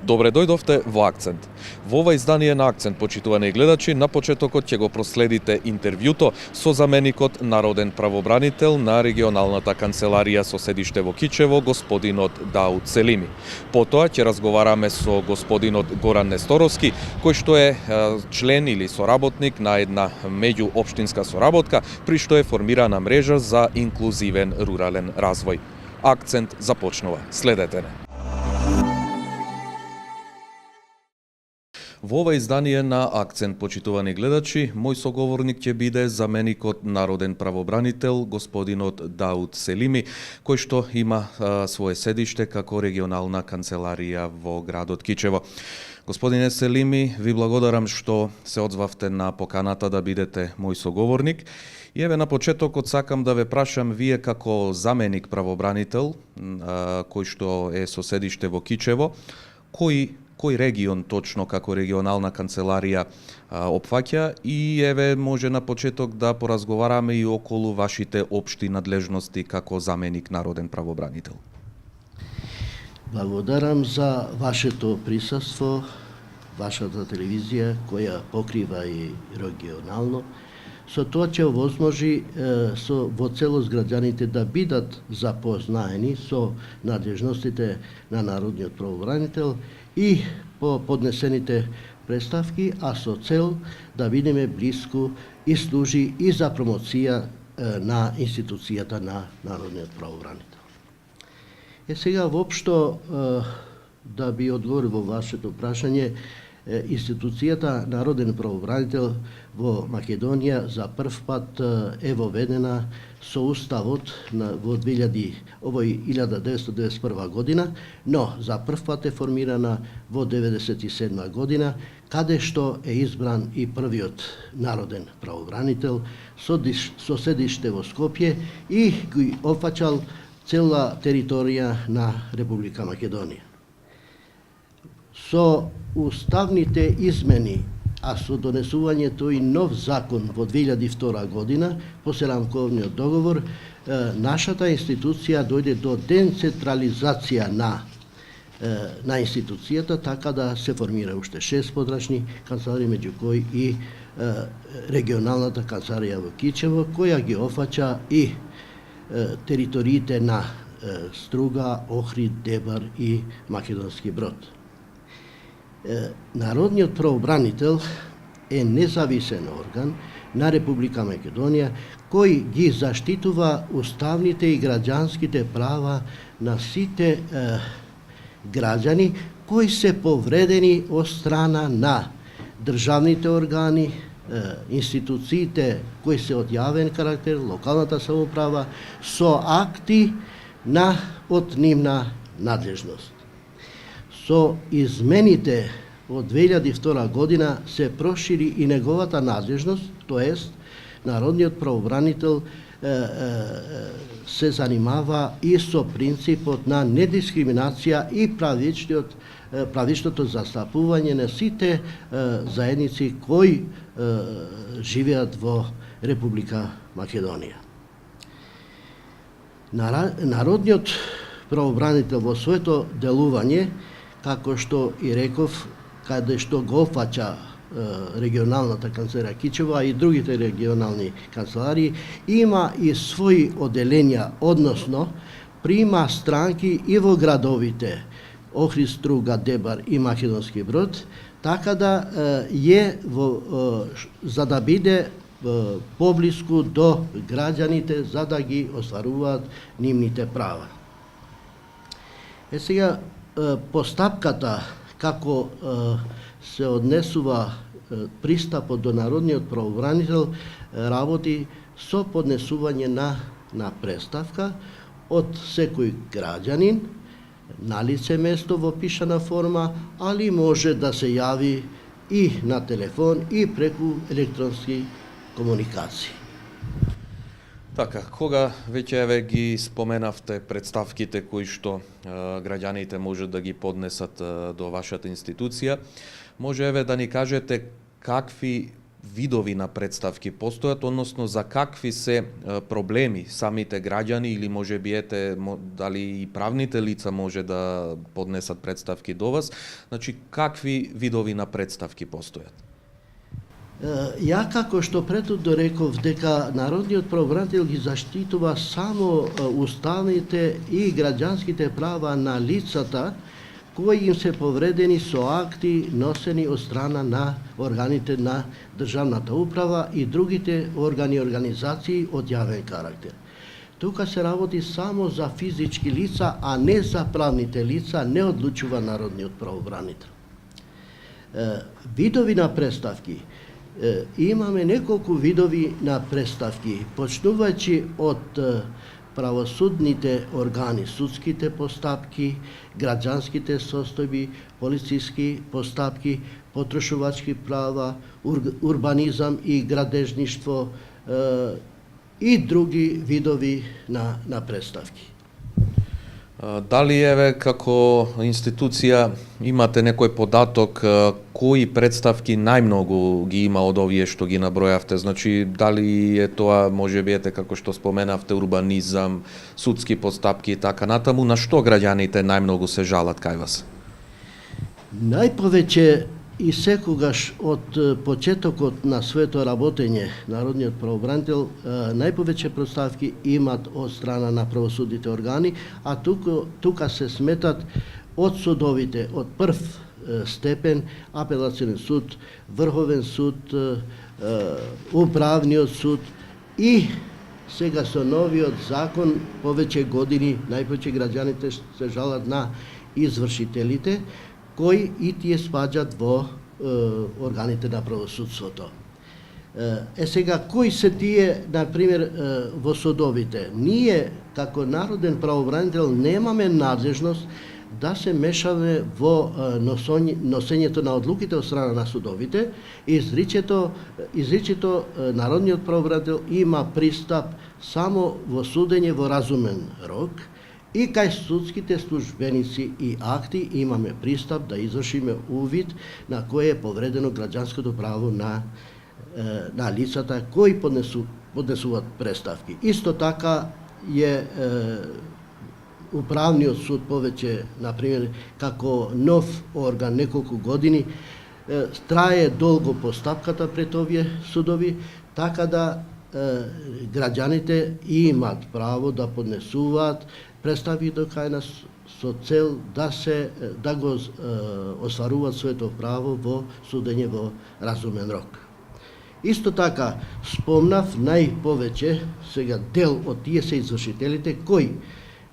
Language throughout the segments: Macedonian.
Добре дојдовте во Акцент. Во ова издание на Акцент, почитувани гледачи, на почетокот ќе го проследите интервјуто со заменикот народен правобранител на регионалната канцеларија со седиште во Кичево, господинот Дауд Селими. Потоа ќе разговараме со господинот Горан Несторовски, кој што е член или соработник на една меѓуопштинска соработка, при што е формирана мрежа за инклузивен рурален развој. Акцент започнува. Следете не. Во ова издание на Акцент, почитувани гледачи, мој соговорник ќе биде заменикот народен правобранител господинот Дауд Селими, кој што има свое седиште како регионална канцеларија во градот Кичево. Господине Селими, ви благодарам што се одзвавте на поканата да бидете мој соговорник. И еве на почетокот сакам да ве прашам, вие како заменик правобранител, кој што е со седиште во Кичево, кој регион точно како регионална канцеларија опфаќа и еве може на почеток да поразговараме и околу вашите општи надлежности како заменик народен правобранител. Благодарам за вашето присуство, вашата телевизија која покрива и регионално. Со тоа ќе овозможи во целост граѓаните да бидат запознаени со надлежностите на народниот правобранител и по поднесените представки, а со цел да бидеме блиску и служи и за промоција на институцијата на народниот правобранител. Сега воопшто да би одговорил во вашето прашање, институцијата народен правобранител во Македонија за прв пат е воведена со уставот во 1991 година, но за прв пат е формирана во 1997 година, каде што е избран и првиот народен правобранител со седиште во Скопје и ги опфаќал цела територија на Република Македонија. Со уставните измени, а со донесувањето и нов закон во 2002 година, после рамковниот договор, нашата институција дојде до децентрализација на институцијата, така да се формира уште 6 подрачни канцеларии, меѓу кои и регионалната канцеларија во Кичево, која ги опфаќа и териториите на Струга, Охрид, Дебар и Македонски Брод. Народниот правобранител е независен орган на Република Македонија кој ги заштитува уставните и граѓанските права на сите граѓани кои се повредени од страна на државните органи, институциите кои се од јавен карактер, локалната самоуправа, со акти од нивна надлежност. Со измените од 2002 година се прошири и неговата надлежност, тоест народниот правобранител се занимава и со принципот на недискриминација и правичното застапување на сите заедници кои живеат во Република Македонија. Народниот правобранител во своето делување, како што и реков, каде што го опфаќа регионалната канцеларија Кичево, а и другите регионални канцеларии, има и своји оделенја, односно прима странки и во градовите Охрид, Струга, Дебар и Македонски Брод, така да за да биде поблиску до граѓаните, за да ги остваруваат нивните права. Сега, постапката како се однесува пристапот до народниот правобранител работи со поднесување на представка од секој граѓанин на лице место во пишана форма, али може да се јави и на телефон и преку електронски комуникации. Така, кога веќе еве ги споменавте представките кои што граѓаните може да ги поднесат до вашата институција, може еве да ни кажете какви видови на представки постојат, односно за какви се проблеми самите граѓани или може би дали и правните лица може да поднесат представки до вас, значи какви видови на представки постојат? Ја како што претhodno реков дека Народниот правобранител ги заштитува само уставните и граѓанските права на лицата кои им се повредени со акти носени од страна на органите на државната управа и другите органи и организации од јавен карактер. Тука се работи само за физички лица, а не за правните лица, не одлучува Народниот правобранител. Видови на представки. Имаме неколку видови на представки, почнувајќи од правосудните органи, судските постапки, граѓанските состојби, полициски постапки, потрошувачки права, урбанизам и градежништво и други видови на представки. Дали еве како институција имате некој податок кои представки најмногу ги има од овие што ги набројавте? Значи, дали е тоа, може би како што споменавте, урбанизам, судски постапки и така натаму, на што граѓаните најмногу се жалат кај вас? Најповеќе и секогаш од почетокот на своето работење Народниот правобранител најповеќе представки имат од страна на правосудните органи, а тука се сметат од судовите, од прв степен, апелацијен суд, Врховен суд, Управниот суд и сега со новиот закон повеќе години најповеќе граѓаните се жалат на извршителите, кои и тие спаѓаат во органите на правосудството. Сега, кои се тие, например, во судовите? Ние, како Народен правобранител, немаме надлежност да се мешаме во носењето на одлуките од страна на судовите. Изричето Народниот правобранител има пристап само во судење во разумен рок, и кај судските службеници и акти имаме пристап да извршиме увид на кое е повредено граѓанското право на лицата кои поднесуваат представки. Исто така е Управниот суд повеќе, например, како нов орган неколку години, трае долго постапката пред овие судови, така да граѓаните имат право да поднесуваат представи до кај нас со цел да го остваруваат своето право во судење во разумен рок. Исто така, спомнав најповеќе, сега дел од тие се извршителите кои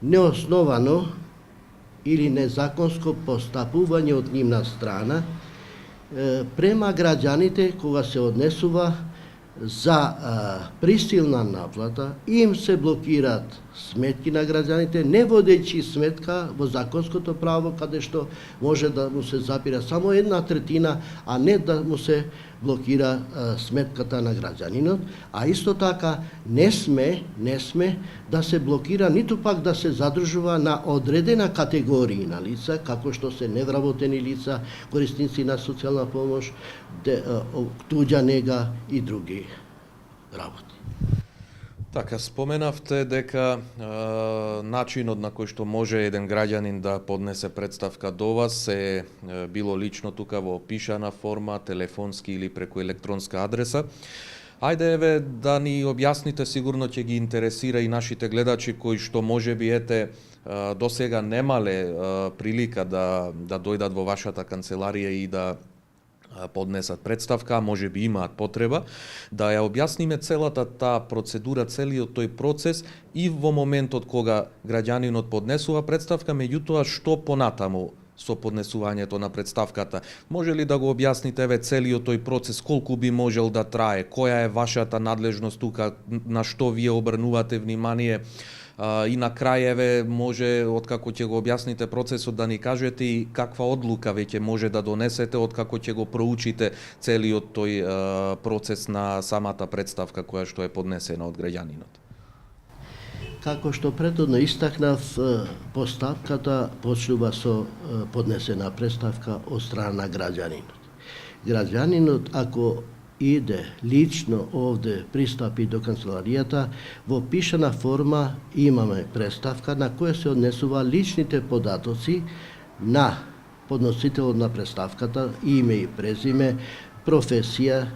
неосновано или незаконско постапување од нивна страна према граѓаните кога се однесува за присилна наплата, им се блокираат сметки на граѓаните, не водејќи сметка во законското право, каде што може да му се запира само 1/3, а не да му се блокира сметката на граѓанинот, а исто така не сме да се блокира, ниту пак да се задржува на одредена категорија на лица, како што се невработени лица, корисници на социјална помош, туѓа нега и други работи. Така, споменавте дека начинот на кој што може еден граѓанин да поднесе представка до вас е било лично тука во пишана форма, телефонски или преку електронска адреса. Ајде еве да ни објасните, сигурно ќе ги интересира и нашите гледачи кои што може би до сега немале прилика да дојдат во вашата канцеларија и да поднесат представка, може би имаат потреба, да ја објасниме целата таа процедура, целиот тој процес и во моментот кога граѓанинот поднесува представка, меѓутоа што понатаму со поднесувањето на представката. Може ли да го објасните еве целиот тој процес, колку би можел да трае, која е вашата надлежност тука, на што вие обрнувате внимание, И на крај, може, откако ќе го објасните процесот, да ни кажете и каква одлука веќе може да донесете, откако ќе го проучите целиот тој процес на самата представка која што е поднесена од граѓанинот. Како што претhodно истакнав, постапката почнува со поднесена представка од страна на граѓанинот. Граѓанинот, ако иде лично овде, пристапи до канцеларијата, во пишана форма имаме представка на која се однесува личните податоци на подносителот на представката, име и презиме, професија,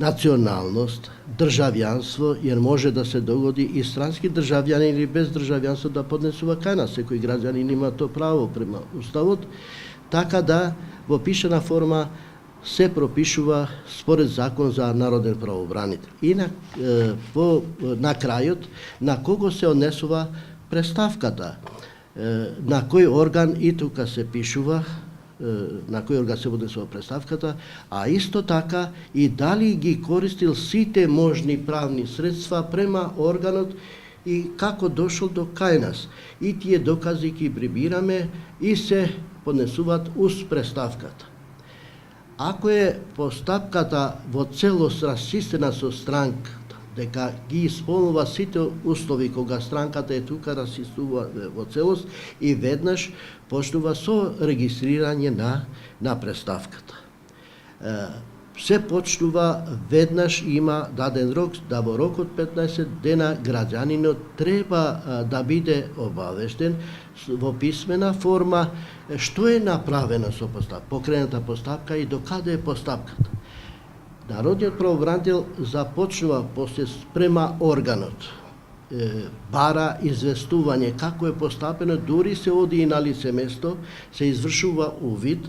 националност, државјанство, jer може да се догоди и странски државјанин или без државјанство да поднесува кај нас. Секој граѓанин има то право према Уставот, така да во пишана форма се пропишува според закон за народен правобранител. И на крајот, на кого се однесува представката, на кој орган, и тука се пишува на кој орган се однесува представката, а исто така и дали ги користил сите можни правни средства према органот и како дошол до кај нас. И тие докази ги прибираме и се поднесуваат уз представката. Ако е постапката во целост расчистена со странката, дека ги исполнува сите услови кога странката е тука, расчистува во целост и веднаш почнува со регистрирање на представката. Се почнува веднаш, има даден рок, да во рок од 15 дена граѓанинот треба да биде обавештен во писмена форма што е направено со покрената постапка и до каде е постапката. Народниот правобранител започнува после спрема органот, бара известување како е постапено, дури се оди и на лице место, се извршува увид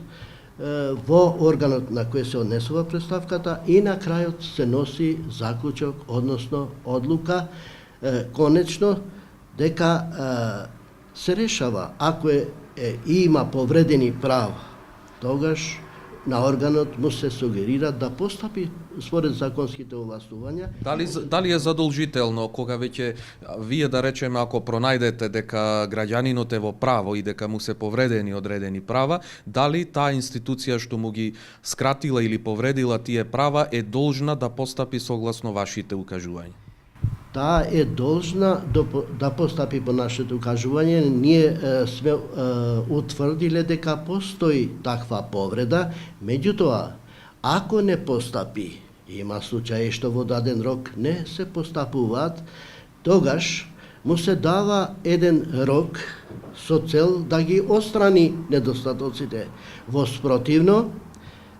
во органот на кој се однесува представката и на крајот се носи заклучок, односно одлука, конечно, дека се решава, ако има повредени права, тогаш на органот му се сугерира да постапи според законските овластувања. Дали е задолжително кога веќе вие, да речеме, ако пронајдете дека граѓанинот е во право и дека му се повредени одредени права, дали таа институција што му ги скратила или повредила тие права е должна да постапи согласно вашите укажувања? Таа е должна да постапи по нашето укажување. Ние сме утврдиле дека постои таква повреда, меѓутоа, ако не постапи, има случаи што во даден рок не се постапуваат, тогаш му се дава еден рок со цел да ги отстрани недостатоците. Во спротивно,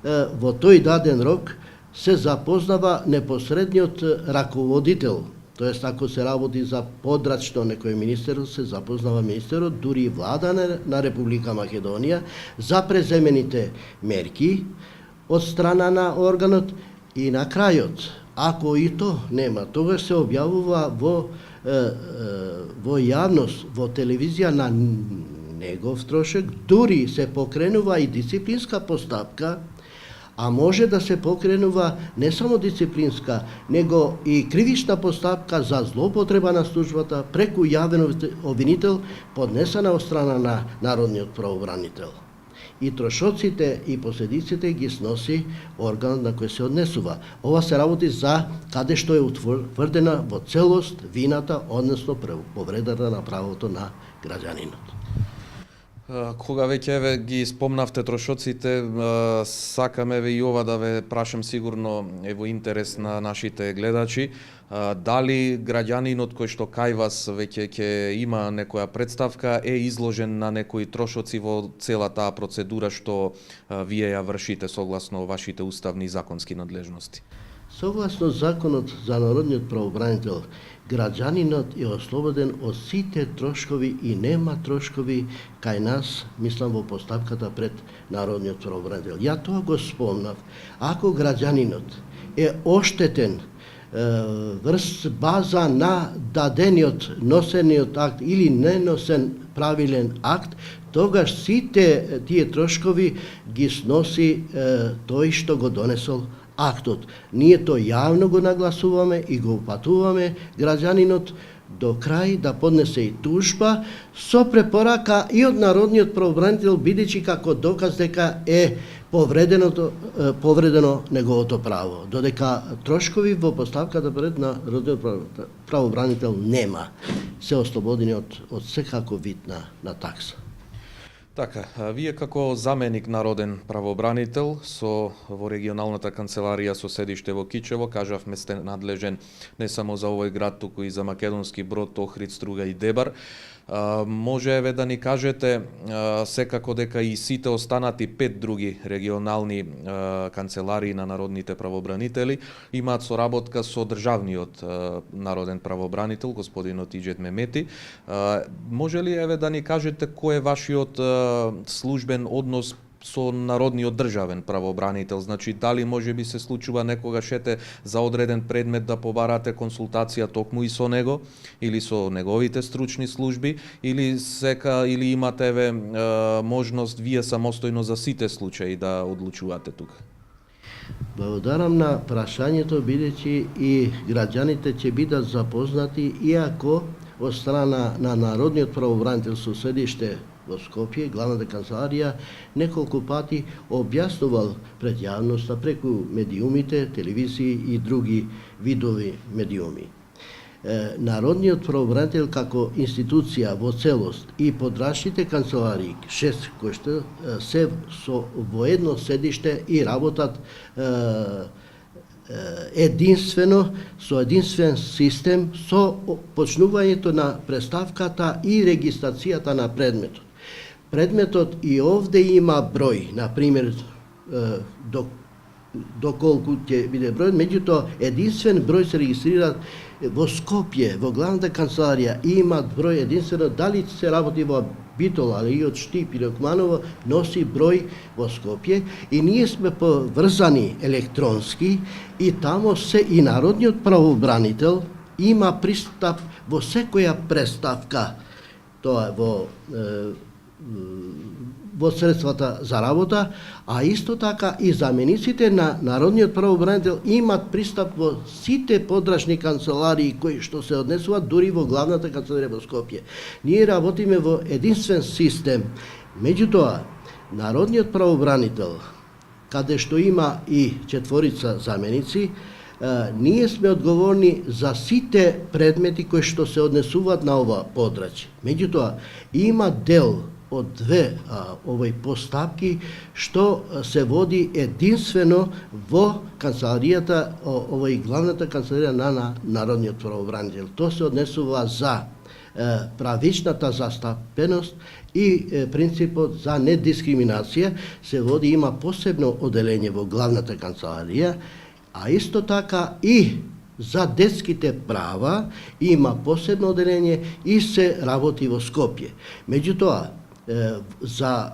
во тој даден рок се запознава непосредниот раководител. Тоест, ако се работи за подрачно некој министер, се запознава министерот, дури и влада на Република Македонија, за преземените мерки од страна на органот и на крајот. Ако и то нема, тогаш се објавува во јавност, во телевизија на негов трошок, дури се покренува и дисциплинска постапка, а може да се покренува не само дисциплинска, него и кривична постапка за злоупотреба на службата преку јавен обвинител, поднесена од страна на народниот правобранител. И трошоците и последиците ги сноси органот на кој се однесува. Ова се работи за каде што е утврдена во целост вината, односно повредата на правото на граѓанинот. Кога веќе ги спомнавте трошоците, сакаме и ова да ве прашам, сигурно е во интерес на нашите гледачи, дали граѓанинот кој што кај вас веќе ќе има некоја представка е изложен на некои трошоци во цела таа процедура што вие ја вршите согласно вашите уставни и законски надлежности? Согласно законот за народниот правобранител, граѓанинот е ослободен од сите трошкови и нема трошкови кај нас, мислам во постапката пред народниот правобранител. Ја тоа го спомнав. Ако граѓанинот е оштетен врз база на дадениот носениот акт или неносен правилен акт, тогаш сите тие трошкови ги сноси тој што го донесол актот. Ние то јавно го нагласуваме и го упатуваме граѓанинот до крај да поднесе и тужба со препорака и од народниот правобранител, бидејќи како доказ дека е повредено неговото право, додека трошкови во поставката пред народниот правобранител нема, се ослободени од секако вид на такса. Така, вие како заменик народен правобранител во регионалната канцеларија со седиште во Кичево, кажавме сте надлежен не само за овој град, туку и за Македонски Брод, Охрид, Струга и Дебар. Може еве да ни кажете секако дека и сите останати 5 други регионални канцеларии на народните правобранители имаат соработка со државниот народен правобранител, господинот Иџет Мемети. Може ли еве да ни кажете кој е вашиот службен однос со народниот државен правобранител? Значи, дали може би се случува некогаш за одреден предмет да побарате консултација токму и со него, или со неговите стручни служби, или имате можност вие самостојно за сите случаи да одлучувате тука? Благодарам на прашањето, бидејќи и граѓаните ќе бидат запознати, иако од страна на народниот правобранител со седиште во Скопје, главната канцеларија, неколку пати објаснувал пред јавноста преку медиумите, телевизии и други видови медиуми. Народниот правобранител како институција во целост и подрачните канцеларии, 6 кои што се во едно седиште и работат единствено, со единствен систем, со почнувањето на представката и регистрацијата на предметот. Предметот и овде има број, например, доколку ќе биде број, меѓутоа единствен број се регистрира во Скопје, во главната канцеларија, и имат број единствено, дали се работи во Битола, или од Штип или Окманово, носи број во Скопје, и ние сме поврзани електронски, и тамо се и народниот правобранител има пристап во секоја представка, тоа во средствата за работа, а исто така и замениците на народниот правобранител имат пристап во сите подрачни канцеларии кои што се однесуваат дури во главната канцеларија во Скопје. Ние работиме во единствен систем. Меѓутоа, народниот правобранител, каде што има и 4 заменици, ние сме одговорни за сите предмети кои што се однесуваат на ова подрачје. Меѓутоа, има дел од 2 овој постапки што се води единствено во канцеларијата, овој главната канцеларија на народниот правобранител. Тоа се однесува за правичната застапеност и принципот за недискриминација. Се води, има посебно оделење во главната канцеларија, а исто така и за детските права има посебно оделење и се работи во Скопје. Меѓутоа, за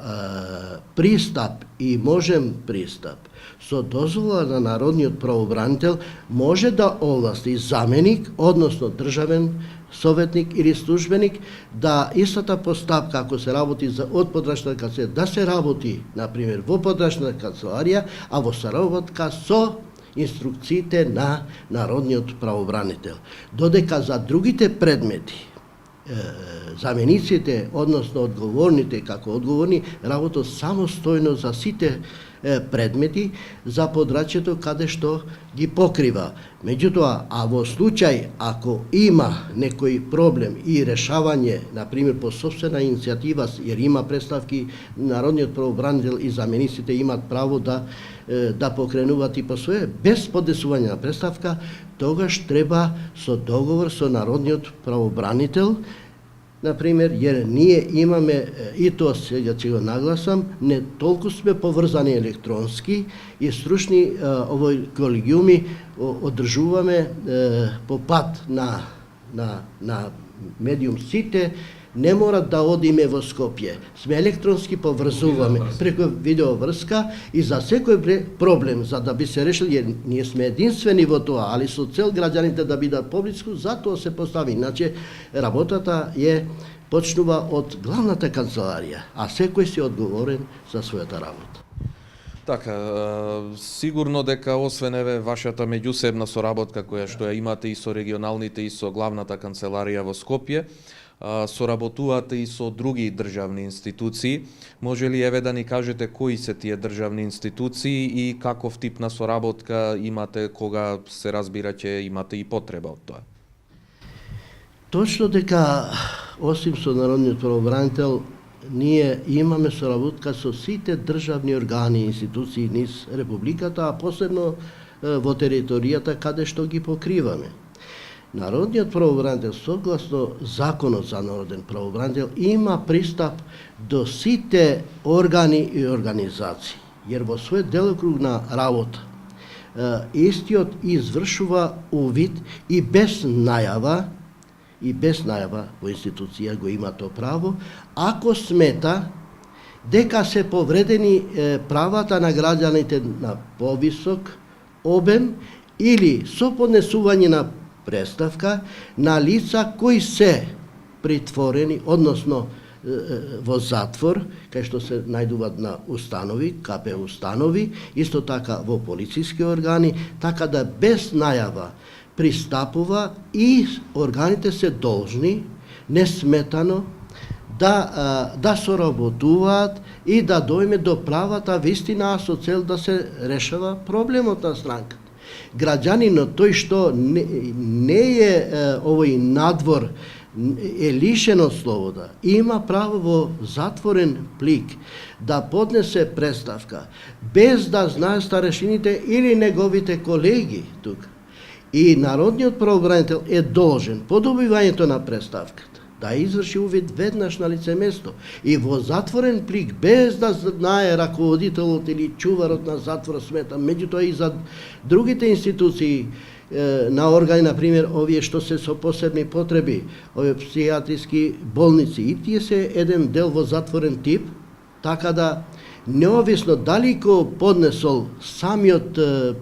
пристап и можен пристап со дозвола на народниот правобранител може да овласти заменик, односно државен советник или службеник, да истата постапка, ако се работи од подрачната канцеларија, да се работи, например, во подрачната канцеларија, а во соработка со инструкциите на народниот правобранител. Додека за другите предмети, замениците, односно одговорните, како одговорни, работат самостојно за сите предмети за подрачјето каде што ги покрива. Меѓутоа, а во случај ако има некој проблем и решавање, например по собствена иницијатива, jer има представки, народниот правобранител и замениците имат право да покренуваат и по своје, без поднесување на представка, тогаш треба со договор со народниот правобранител, например, jer ние имаме, и тоа сега ќе го нагласам, не толку сме поврзани електронски и стручни овој колегиуми одржуваме по пат на медиум сите, не мора да одиме во Скопје. Сме електронски поврзуваме преку видеоврска и за секој проблем, за да би се решил, jer ние сме единствени во тоа, али со цел граѓаните да бидат поблиску, затоа се постави. Иначе работата почнува од главната канцеларија, а секој си одговорен за својата работа. Така, сигурно дека освен еве вашата меѓусебна соработка која што ја имате и со регионалните и со главната канцеларија во Скопје, соработувате и со други државни институции. Може ли еве да ни кажете кои се тие државни институции и каков тип на соработка имате кога се разбира ќе имате и потреба од тоа? Точно дека, осим со Народниот правобранител, ние имаме соработка со сите државни органи и институции низ Републиката, а посебно во територијата каде што ги покриваме. Народниот правобранител, согласно Законот за народен правобранител, има пристап до сите органи и организации, jer во свој делокруг на работа истиот извршува увид и без најава во институција го има тоа право, ако смета дека се повредени правата на граѓаните на повисок обем или со поднесување на представка на лица кои се притворени, односно во затвор, кај што се најдуваат на установи, КП установи, исто така во полициски органи, така да без најава пристапува и органите се должни несметано да соработуваат и да дојме до правата вистина со цел да се решава проблемот на странката. Граѓанинот, тој што не е овој надвор, е лишен од слобода, има право во затворен плик да поднесе представка без да знае старешините или неговите колеги тука. И народниот правобранител е должен по добивањето на представката да изврши увид веднаш на лице место и во затворен плик без да знае раководителот или чуварот на затвор, сметам, меѓутоа и за другите институции на органи, например, овие што се со посебни потреби, овие психијатриски болници, и тие се еден дел во затворен тип, така да неовисно дали го поднесол самиот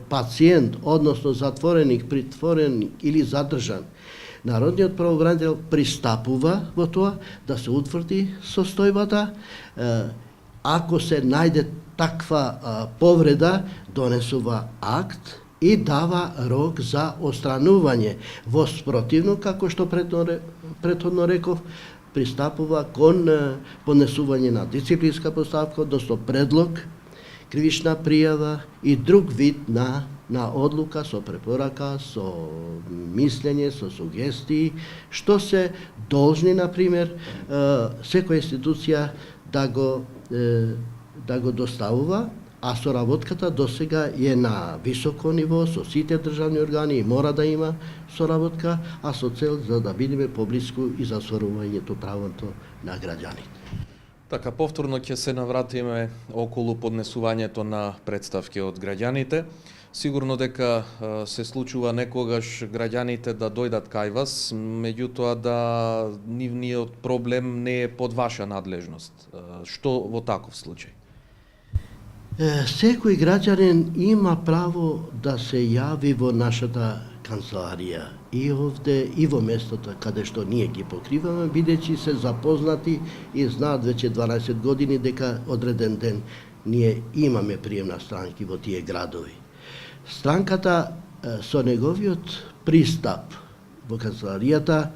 пациент, односно затвореник, притвореник или задржан, народниот правобранител пристапува во тоа да се утврди состојбата. Ако се најде таква повреда, донесува акт и дава рок за отстранување. Во спротивно, како што претходно реков, пристапува кон поднесување на дисциплинска поставка, односно предлог, кривична пријава и друг вид на одлука со препорака, со мислење, со сугестии, што се должни, например, секоја институција да го доставува, а соработката досега е на високо ниво со сите државни органи и мора да има соработка, а со цел за да бидеме поблиску и за остварувањето правото на граѓаните. Така, повторно ќе се навратиме околу поднесувањето на представки од граѓаните. Сигурно дека се случува некогаш граѓаните да дојдат кај вас, меѓутоа да нивниот проблем не е под ваша надлежност. Што во таков случај? Секој граѓанин има право да се јави во нашата канцеларија и овде и во местото каде што ние ги покриваме, бидејќи се запознати и знаат веќе 12 години дека одреден ден ние имаме прием на странки во тие градови. Странката со неговиот пристап во канцеларијата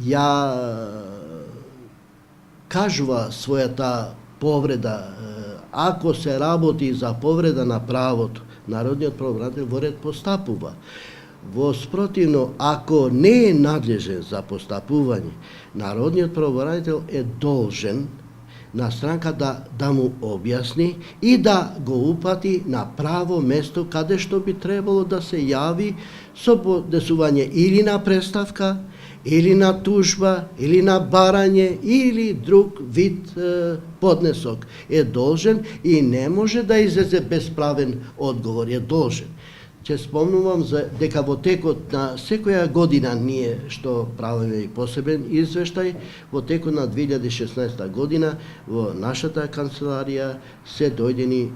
ја кажува својата повреда. Ако се работи за повреда на правото, народниот правобранител во ред постапува. Во спротивно, ако не е надлежен за постапување, народниот правобранител е должен на странка да му објасни и да го упати на право место каде што би требало да се јави со поднесување или на представка, или на тужба, или на барање, или друг вид поднесок. Е должен и не може да излезе безправен одговор. Е должен. Ќе спомнувам дека во текот на секоја година ние што правиме и посебен извештај, во текот на 2016 година во нашата канцеларија се дојдени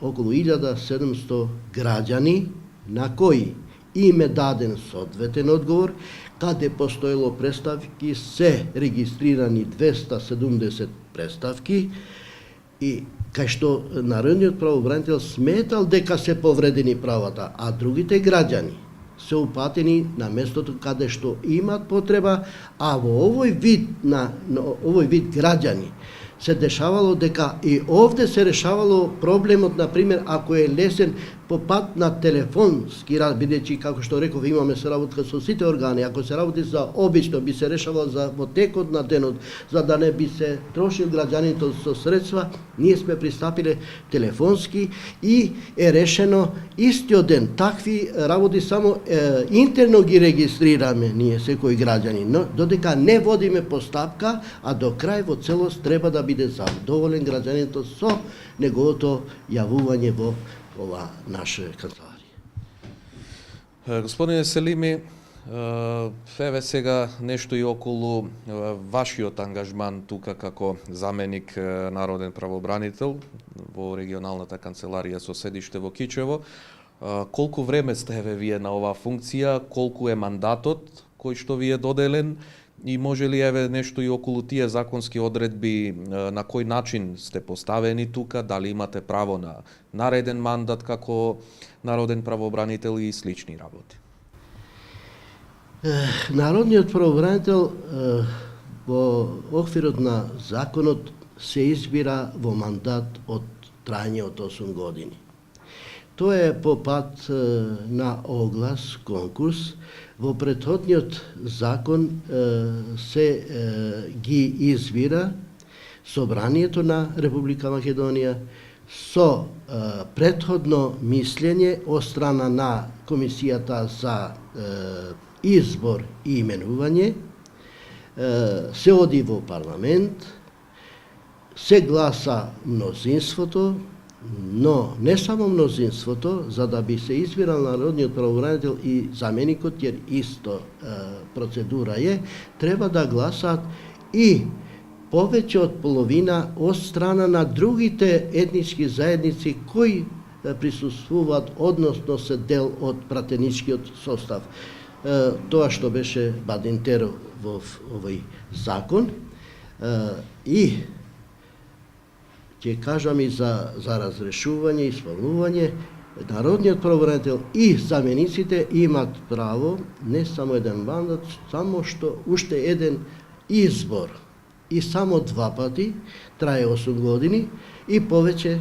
околу 1700 граѓани на кои им е даден соодветен одговор, каде постоело представки се регистрирани 270 представки, И кај што народниот правобранител сметал дека се повредени правата, а другите граѓани се упатени на местото каде што имат потреба, а во овој вид граѓани се дешавало дека и овде се решавало проблемот, например, ако е лесен по пат на телефонски, бидејќи, како што реков, имаме се работка со сите органи, ако се работи за обично, би се решавало во текот на денот, за да не би се трошил граѓаните со средства, ние сме пристапиле телефонски и е решено истиот ден. Такви работи само интерно ги регистрираме ние, секој граѓани, но додека не водиме постапка, а до крај во целост треба да биде задоволен граѓанието со неговото јавување во ова наша канцеларија. Господине Селими, еве сега нешто и околу вашиот ангажман тука како заменик народен правобранител во регионалната канцеларија со седиште во Кичево. Колку време сте еве вие на оваа функција, колку е мандатот кој што ви е доделен и може ли еве нешто и околу тие законски одредби, на кој начин сте поставени тука, дали имате право на нареден мандат како народен правобранител и слични работи? Народниот правобранител во оквирот на законот се избира во мандат од трајање од 8 години. Тоа е по пат на оглас, конкурс. Во претходниот закон се ги избира Собранието на Република Македонија со претходно мислење од страна на Комисијата за избор и именување, се оди во парламент, се гласа мнозинството, но не само мнозинството, за да би се избирал народниот правобранител и заменикот, jer исто процедура е, треба да гласат и повеќе од половина од страна на другите етнички заедници кои присуствуваат, односно се дел од пратеничкиот состав. Тоа што беше Бадинтеро во овој закон и ќе кажам и за разрешување и исполнување, народниот правобранител и замениците имат право не само еден мандат, само што уште еден избор и само 2 пати, трае 8 години и повеќе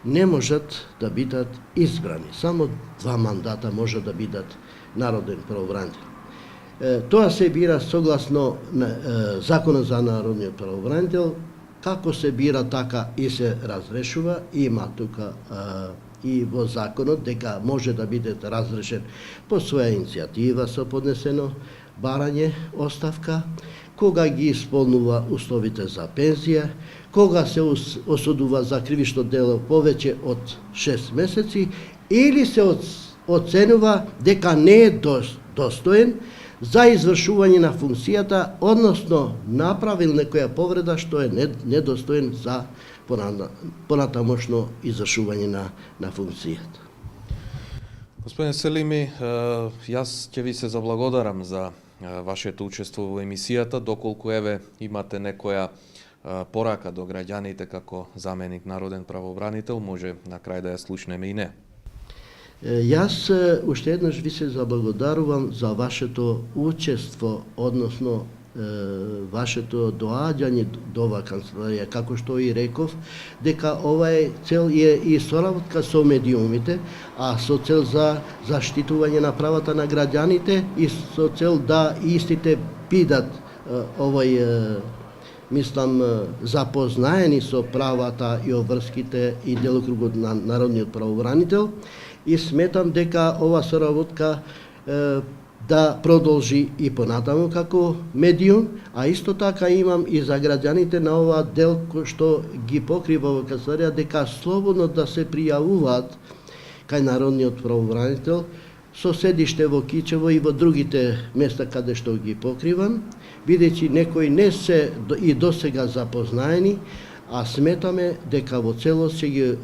не можат да бидат избрани. Само 2 мандата може да бидат народен правобранител. Тоа се бира согласно Законот за народниот правобранител. Како се бира, така и се разрешува. Има тука и во законот дека може да биде разрешен по своја иницијатива со поднесено барање, оставка, кога ги исполнува условите за пензија, кога се осудува за кривично дело повеќе од 6 месеци или се оценува дека не е достоен за извршување на функцијата, односно направил некоја повреда што е недостоен за понатамошно извршување на функцијата. Господин Селими, јас ќе ви се заблагодарам за вашето учество во емисијата, доколку еве имате некоја порака до граѓаните како заменик народен правобранител, може на крај да ја слушнеме и не. Јас уште еднаш ви се заблагодарувам за вашето учество, односно вашето доаѓање до оваа канцеларија, како што и реков, дека ова цел е и соработка со медиумите, а со цел за заштитување на правата на граѓаните и со цел да истите бидат мислам, запознаени со правата и обврските и делокругот на народниот правобранител. И сметам дека ова соработка да продолжи и понатаму како медиум, а исто така имам и за граѓаните на оваа дел кој што ги покрива во канцеларија дека слободно да се пријавуваат кај народниот правобранител со седиште во Кичево и во другите места каде што ги покривам, бидејќи некои не се и досега запознаени, а сметаме дека во целост ќе ги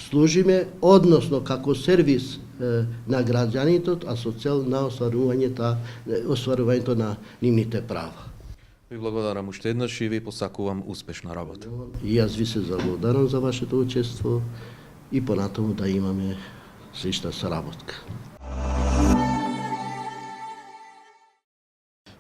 служиме, односно како сервис на граѓаните, а со цел на остварувањето на нивните права. Ви благодарам уште еднаш и ви посакувам успешна работа. И јас ви се заблагодарам за вашето учество и понатаму да имаме слична соработка.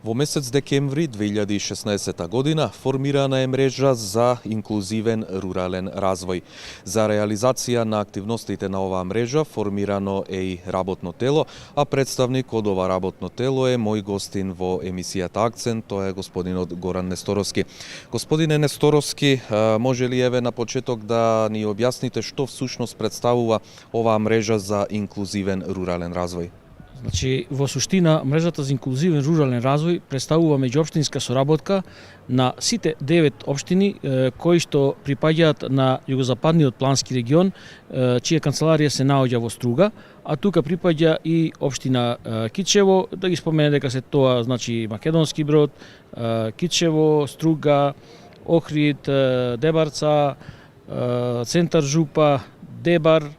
Во месец декември 2016 година формирана е мрежа за инклузивен рурален развој. За реализација на активностите на оваа мрежа формирано е и работно тело, а представник од ова работно тело е мој гостин во емисијата Акцент, тоа е господинот Горан Несторовски. Господине Несторовски, може ли еве на почеток да ни објасните што всушност представува оваа мрежа за инклузивен рурален развој? Значи, во суштина, мрежата за инклузивен рурален развој представува меѓуопштинска соработка на сите 9 општини кои што припаѓаат на југозападниот плански регион, чија канцеларија се наоѓа во Струга, а тука припаѓа и општина Кичево, да ги спомене дека се тоа, значи Македонски Брод, Кичево, Струга, Охрид, Дебарца, Центар Жупа, Дебар,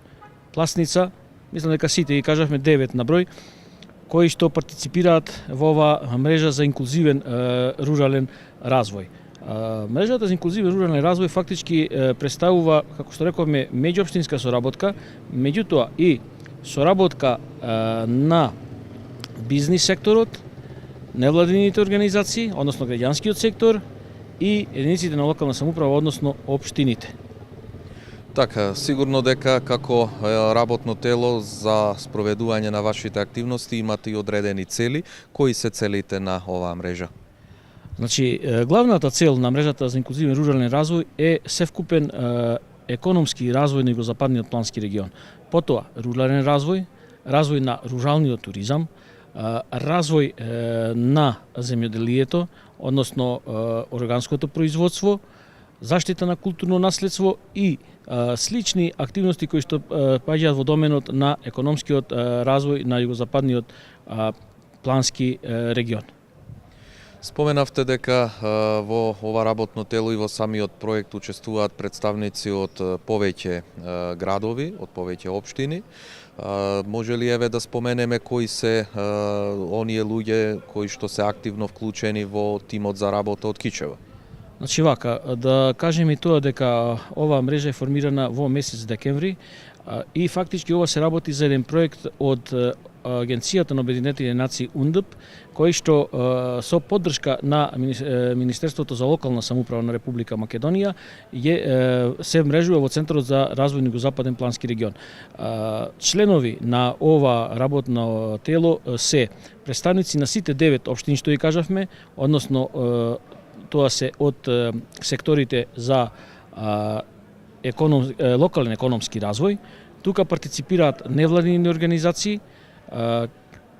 Пласница. Мислам дека сите ги кажавме 9 на број, кои што партиципираат во оваа мрежа за инклузивен рурален развој. Мрежата за инклузивен рурален развој фактички представува, како што рековме, меѓуопштинска соработка, меѓутоа и соработка на бизнис секторот, невладините организации, односно граѓанскиот сектор и единиците на локална самоуправа, односно општините. Така, сигурно дека како работно тело за спроведување на вашите активности имате и одредени цели. Кои се целите на оваа мрежа? Значи, главната цел на мрежата за инклузивен рурален развој е севкупен економски развој на југозападниот плански регион. Потоа, рурален развој, развој на руралниот туризам, развој на земјоделието, односно органското производство, заштита на културно наследство и слични активности кои што паѓаат во доменот на економскиот развој на југозападниот плански регион. Споменавте дека во ова работно тело и во самиот проект учествуваат представници од повеќе градови, од повеќе општини. Може ли еве да споменеме кои се оние луѓе кои што се активно вклучени во тимот за работа од Кичево? Значи вака, да кажем и тоа дека оваа мрежа е формирана во месец декември и фактички ова се работи за еден проект од Агенцијата на Обединетите нации УНДП, кој што со поддршка на Министерството за локална самоуправа на Република Македонија се мрежува во Центарот за развој на Југозападен плански регион. Членови на ова работно тело се представници на сите 9 општини што ги кажавме, односно тоа се од секторите за локален економски развој. Тука партиципираат невладини организации,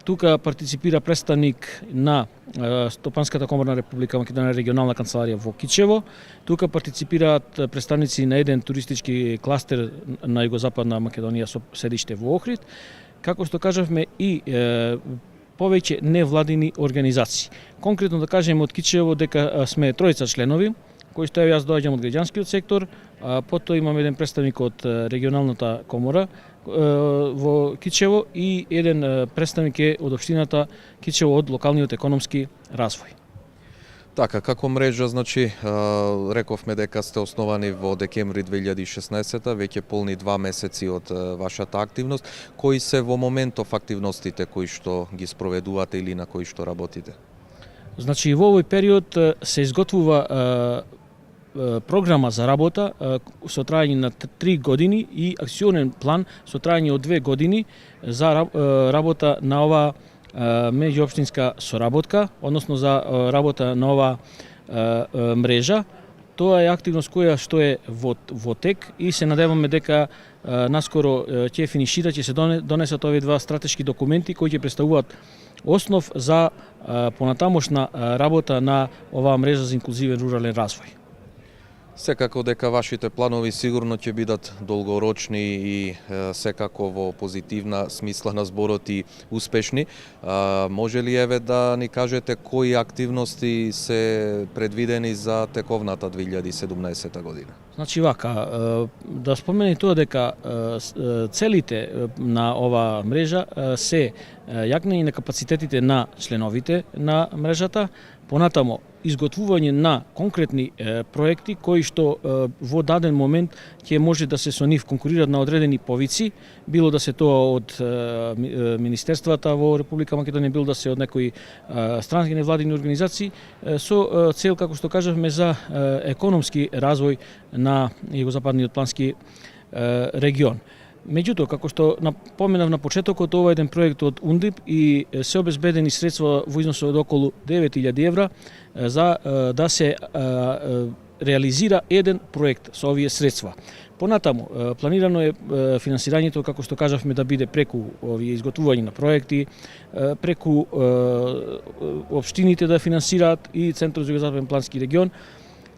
тука партиципира представник на Стопанската комора на Република Македонија регионална канцеларија во Кичево, тука партиципираат представници на еден туристички кластер на југозападна Македонија со седиште во Охрид, како што кажавме и повеќе невладини организации. Конкретно да кажеме од Кичево дека сме тројца членови, кои што јас доаѓам од граѓанскиот сектор, потоа имам еден представник од регионалната комора во Кичево и еден представник е од општината Кичево од локалниот економски развој. Така, како мрежа, значи, рековме дека сте основани во декември 2016, веќе полни 2 месеци од вашата активност. Кои се во моментов активностите кои што ги спроведувате или на кои што работите? Значи, во овој период се изготвува програма за работа со трајање на 3 години и акционен план со трајање од 2 години за работа на ова меѓуопштинска соработка, односно за работа на ова мрежа. Тоа е активност која што е во тек и се надеваме дека наскоро ќе финишира, ќе се донесат овие два стратешки документи кои ќе представуваат основ за понатамошна работа на оваа мрежа за инклузивен рурален развој. Секако дека вашите планови сигурно ќе бидат долгорочни и секако во позитивна смисла на зборот и успешни. Може ли еве да ни кажете кои активности се предвидени за тековната 2017 година? Значи вака, да спомени тоа дека целите на ова мрежа се јакнење на капацитетите на членовите на мрежата, понатамо изготвување на конкретни проекти кои што во даден момент ќе може да се со нив конкурираат на одредени повици, било да се тоа од министерствата во Република Македонија, било да се од некои странски невладини организации, со цел, како што кажавме, за економски развој на југозападниот плански регион. Меѓутоа, како што напоменав на почетокот, ова е еден проект од УНДИП и се обезбедени средства во износ од околу 9000 евра за да се реализира еден проект со овие средства. Понатаму, планирано е финансирањето, како што кажавме, да биде преку овие изготвување на проекти, преку општините да финансираат и Центарот за југозападен плански регион,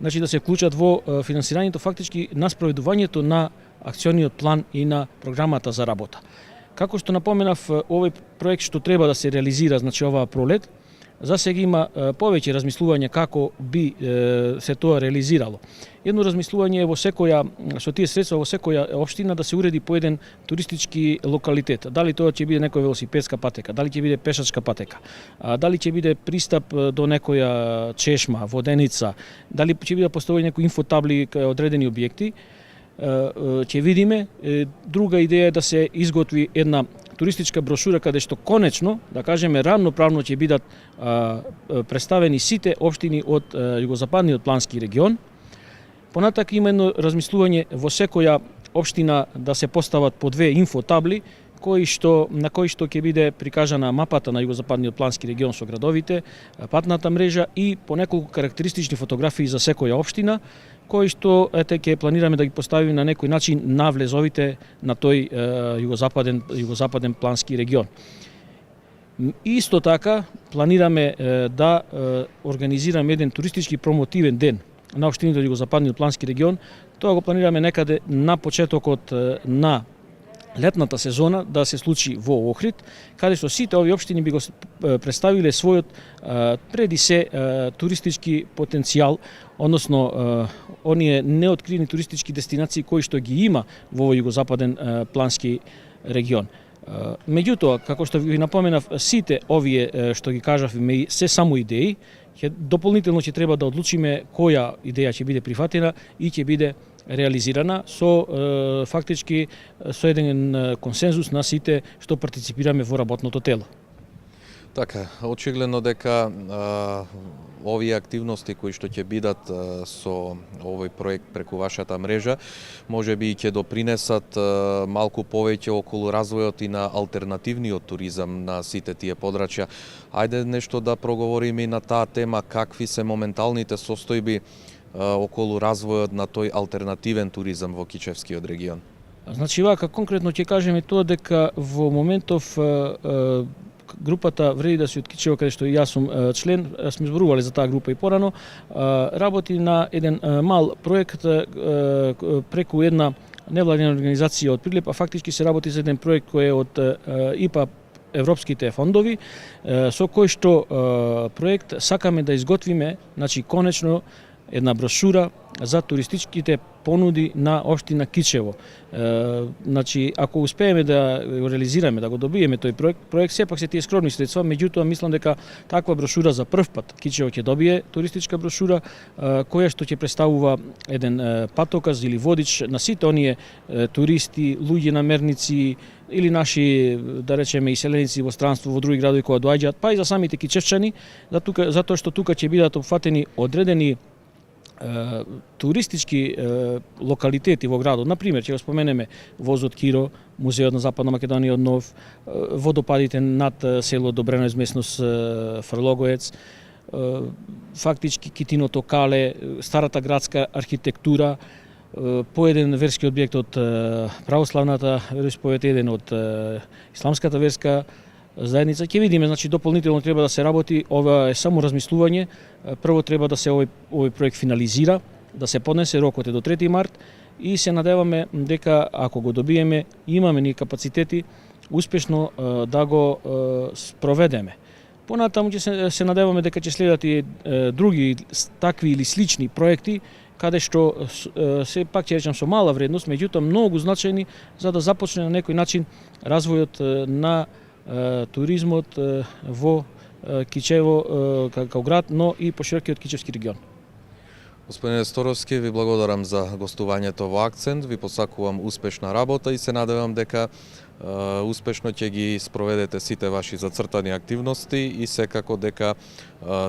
значи да се вклучат во финансирањето фактички на спроведувањето на акциониот план и на програмата за работа. Како што напоменав, овој проект што треба да се реализира, значи оваа пролет, за сега има повеќе размислување како би се тоа реализирало. Едно размислување е во секоја, со тие средства во секоја општина да се уреди по еден туристички локалитет. Дали тоа ќе биде некоја велосипедска патека, дали ќе биде пешачка патека, дали ќе биде пристап до некоја чешма, воденица, дали ќе биде поставени некои инфотабли кај одредени објекти. Ќе видиме. Друга идеја е да се изготви една туристичка брошура каде што конечно, да кажеме, равноправно ќе бидат представени сите општини од југозападниот плански регион. Понатака има едно размислување во секоја општина да се постават по 2 инфотабли на кои што ќе биде прикажана мапата на југозападниот плански регион со градовите, патната мрежа и по неколку карактеристични фотографии за секоја општина, кои што ќе планираме да ги поставиме на некој начин на влезовите на тој југозападен плански регион. Исто така планираме да организираме еден туристички промотивен ден на општините од југозападниот плански регион. Тоа го планираме некаде на почетокот на летната сезона да се случи во Охрид, каде што сите овие општини би го представиле својот преди се туристички потенцијал, односно оние неоткривени туристички дестинации кои што ги има во овој југозападен плански регион. Меѓутоа, како што ви напоменав, сите овие што ги кажавме се само идеи, дополнително ќе треба да одлучиме која идеја ќе биде прифатена и ќе биде реализирана со фактички со еден консензус на сите што партиципираме во работното тело. Така, очигледно дека овие активности кои што ќе бидат со овој проект преку вашата мрежа, можеби ќе допринесат малку повеќе околу развојот и на алтернативниот туризам на сите тие подрачја. Ајде нешто да проговориме и на таа тема, какви се моменталните состојби околу развојот на тој алтернативен туризам во Кичевскиот регион. Значи вака конкретно ќе кажеме тоа дека во моментов групата Вреди да си од Кичево, каде што и јас сум член, сме зборувале за таа група и порано, работи на еден мал проект преку една невладина организација од Прилеп, а фактички се работи за еден проект кој е од ИПА европските фондови, со кој што проект сакаме да изготвиме, значи конечно една брошура за туристичките понуди на општина Кичево. Значи, ако успееме да го реализираме, да го добиеме тој проект сепак се тие скромни средства, меѓутоа мислам дека таква брошура за прв пат Кичево ќе добие туристичка брошура која што ќе представува еден патоказ или водич на сите оние туристи, луѓе намерници или наши, да речеме, иселеници во странство во други градови кои доаѓаат, па и за самите кичевчани, затоа што тука ќе бидат опфатени одредени туристички локалитети во градот. Например, ќе го споменеме возот Киро, музеот на Западна Македонија од нов, водопадите над село Добрено изместност Фрлогоец, фактички Китиното Кале, старата градска архитектура, по еден верски објект од православната вероисповед, еден од исламската верска заедница. Ќе видиме, значи дополнително треба да се работи, ова е само размислување. Прво треба да се овој проект финализира, да се поднесе, рокот е до 3 март и се надеваме дека ако го добиеме, имаме ни капацитети успешно да го спроведеме. Понатаму ќе се надеваме дека ќе следат и други такви или слични проекти каде што се пак ќе речам со мала вредност, меѓутоа многу значајни за да започне на некој начин развојот на туризмот во Кичево како град, но и поширокиот Кичевски регион. Господине Сторовски, ви благодарам за гостувањето во Акцент, ви посакувам успешна работа и се надевам дека успешно ќе ги спроведете сите ваши зацртани активности и секако дека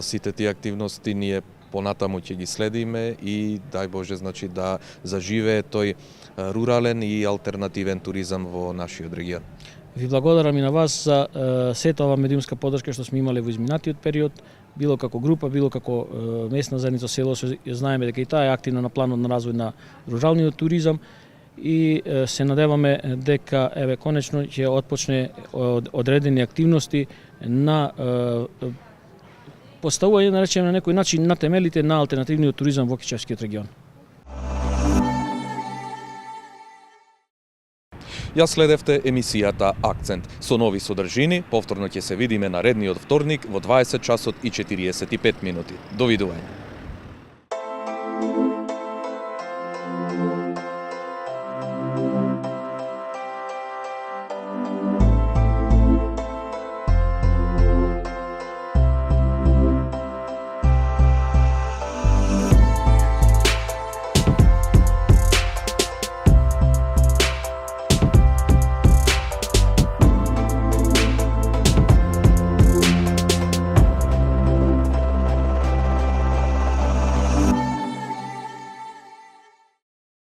сите тие активности ние понатаму ќе ги следиме и дај Боже значи да заживее тој рурален и алтернативен туризам во нашиот регион. Ви благодарам и на вас за сета ова медиумска поддршка што сме имале во изминатиот период, било како група, било како местна заедница село, знаеме дека и таа е активна на планот на развој на руралниот туризам и се надеваме дека еве конечно ќе отпочне одредени активности на поставување да речеме на некој начин на темелите на алтернативниот туризам во Кичевскиот регион. Ја следевте емисијата Акцент. Со нови содржини, повторно ќе се видиме наредниот вторник во 20 часот и 45 минути. Довидување.